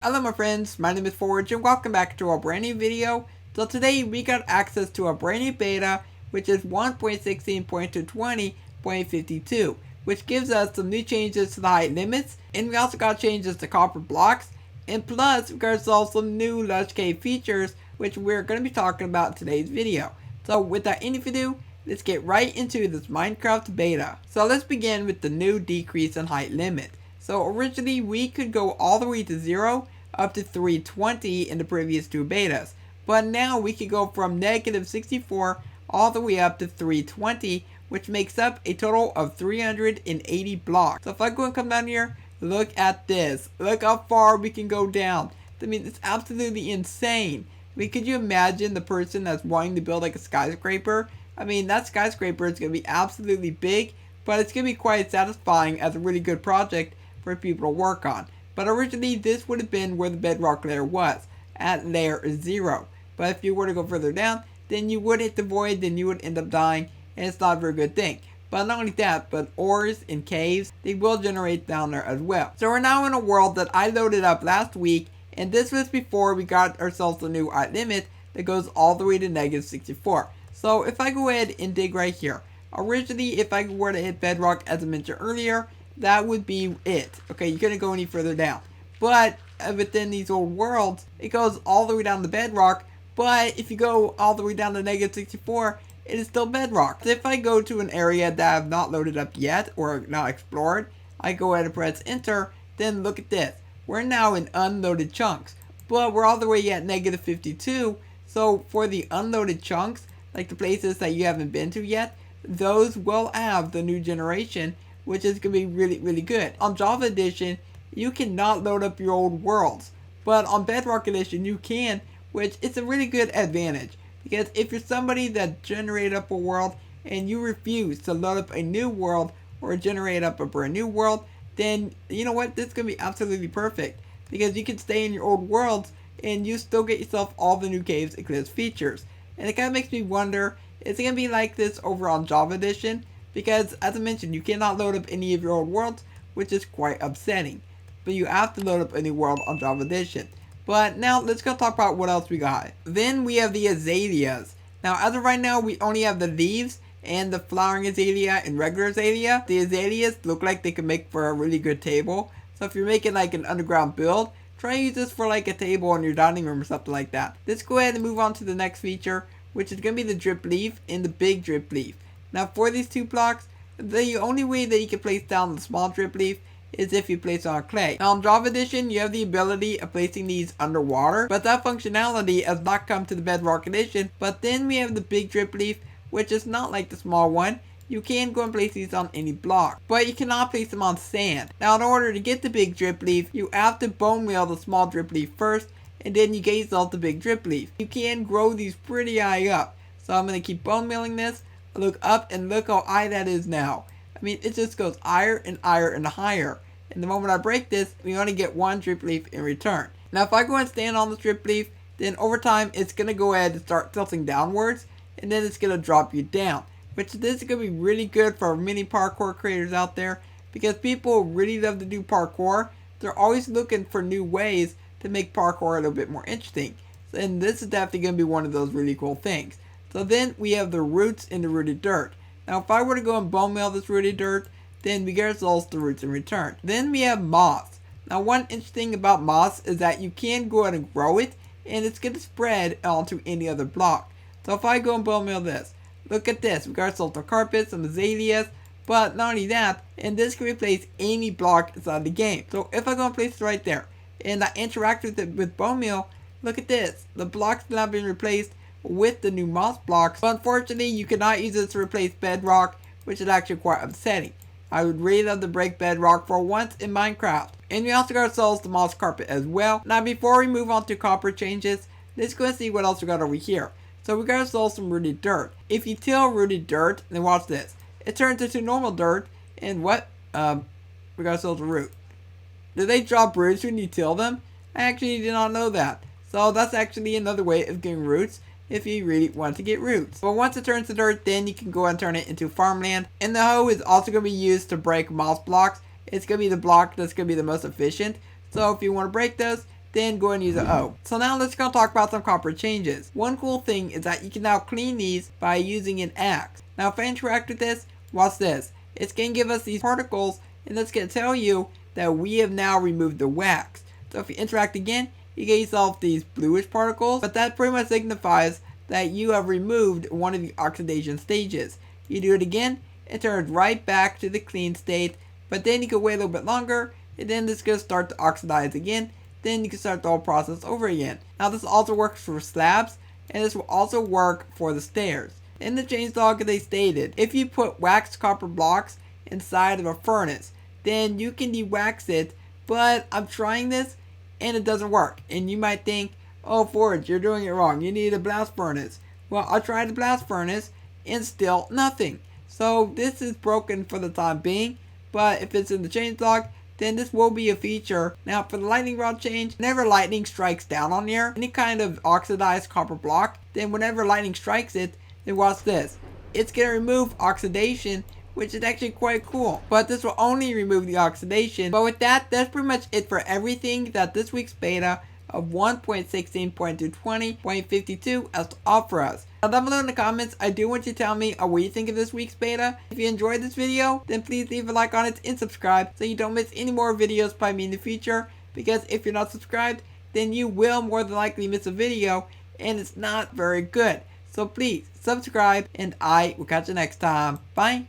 Hello my friends, my name is Forge and welcome back to a brand new video. So today we got access to a brand new beta which is 1.16.220.52, which gives us some new changes to the height limits, and we also got changes to copper blocks, and plus we got some new Lush cave features which we're going to be talking about in today's video. So without any ado, let's get right into this Minecraft beta. So let's begin with the new decrease in height limit. So originally we could go all the way to 0 up to 320 in the previous two betas. But now we can go from negative 64 all the way up to 320, which makes up a total of 380 blocks. So if I go and come down here, look at this. Look how far we can go down. I mean, it's absolutely insane. I mean, could you imagine the person that's wanting to build like a skyscraper? I mean, that skyscraper is going to be absolutely big, but it's going to be quite satisfying as a really good project for people to work on. But originally this would have been where the bedrock layer was, at layer 0. But if you were to go further down, then you would hit the void, then you would end up dying, and it's not a very good thing. But not only that, but ores in caves, they will generate down there as well. So we're now in a world that I loaded up last week, and this was before we got ourselves a new height limit that goes all the way to negative 64. So if I go ahead and dig right here, originally if I were to hit bedrock as I mentioned earlier, that would be it. Okay, you couldn't go any further down. But within these old worlds, it goes all the way down to bedrock. But if you go all the way down to negative 64, it is still bedrock. So if I go to an area that I have not loaded up yet or not explored, I go ahead and press enter. Then look at this. We're now in unloaded chunks. But we're all the way at negative 52. So for the unloaded chunks, like the places that you haven't been to yet, those will have the new generation, which is going to be really good. On Java Edition, you cannot load up your old worlds, but on Bedrock Edition you can, which is a really good advantage, because if you're somebody that generated up a world and you refuse to load up a new world or generate up a brand new world, then you know what, this is going to be absolutely perfect, because you can stay in your old worlds and you still get yourself all the new caves and cliffs features. And it kind of makes me wonder, is it going to be like this over on Java Edition? Because, as I mentioned, you cannot load up any of your old worlds, which is quite upsetting. But you have to load up a new world on Java Edition. But now, let's go talk about what else we got. Then we have the Azaleas. Now, as of right now, we only have the leaves and the flowering azalea and regular azalea. The azaleas look like they could make for a really good table. So if you're making like an underground build, try to use this for like a table in your dining room or something like that. Let's go ahead and move on to the next feature, which is going to be the drip leaf and the big drip leaf. Now for these two blocks, the only way that you can place down the small drip leaf is if you place it on clay. Now in Java Edition, you have the ability of placing these underwater, but that functionality has not come to the Bedrock Edition. But then we have the big drip leaf, which is not like the small one. You can go and place these on any block, but you cannot place them on sand. Now in order to get the big drip leaf, you have to bone meal the small drip leaf first, and then you get yourself the big drip leaf. You can grow these pretty high up, so I'm going to keep bone mealing this. Look up and look how high that is now. I mean, it just goes higher and higher and higher. And the moment I break this, we only get one drip leaf in return. Now if I go and stand on the drip leaf, then over time it's going to go ahead and start tilting downwards, and then it's going to drop you down. Which this is going to be really good for many parkour creators out there, because people really love to do parkour. They're always looking for new ways to make parkour a little bit more interesting. And this is definitely going to be one of those really cool things. So then we have the roots in the rooted dirt. Now if I were to go and bone meal this rooted dirt, then we get ourselves the roots in return. Then we have moss. Now one interesting thing about moss is that you can go ahead and grow it, and it's going to spread onto any other block. So if I go and bone meal this, look at this, we got ourselves the carpet, some azaleas, but not only that, and this can replace any block inside the game. So if I go and place it right there, and I interact with it with bone meal, look at this, the block's now being replaced with the new moss blocks. But unfortunately you cannot use this to replace bedrock, which is actually quite upsetting. I would really love to break bedrock for once in Minecraft. And we also got ourselves the moss carpet as well. Now before we move on to copper changes, let's go and see what else we got over here. So we got ourselves some rooted dirt. If you till rooted dirt, then watch this, it turns into normal dirt. And what? We got ourselves a root. Do they drop roots when you till them? I actually did not know that. So that's actually another way of getting roots, if you really want to get roots. But once it turns to dirt, then you can go and turn it into farmland. And the hoe is also going to be used to break moss blocks. It's going to be the block that's going to be the most efficient. So if you want to break those, then go ahead and use an O. So now let's go talk about some copper changes. One cool thing is that you can now clean these by using an axe. Now if I interact with this, watch this. It's going to give us these particles, and it's going to tell you that we have now removed the wax. So if you interact again, you get yourself these bluish particles, but that pretty much signifies that you have removed one of the oxidation stages. You do it again, it turns right back to the clean state, but then you can wait a little bit longer, and then it's going to start to oxidize again. Then you can start the whole process over again. Now this also works for slabs, and this will also work for the stairs. In the changelog they stated, if you put waxed copper blocks inside of a furnace, then you can de-wax it, but I'm trying this and it doesn't work. And you might think, oh Forge, you're doing it wrong, you need a blast furnace. Well, I tried the blast furnace and still nothing. So this is broken for the time being, but if it's in the changelog, then this will be a feature. Now for the lightning rod change, whenever lightning strikes down on here, any kind of oxidized copper block, then whenever lightning strikes it, then watch this. It's going to remove oxidation, which is actually quite cool. But this will only remove the oxidation. But with that, that's pretty much it for everything that this week's beta of 1.16.220.52 has to offer us. Now down below in the comments, I do want you to tell me what you think of this week's beta. If you enjoyed this video, then please leave a like on it and subscribe so you don't miss any more videos by me in the future. Because if you're not subscribed, then you will more than likely miss a video, and it's not very good. So please subscribe, and I will catch you next time. Bye.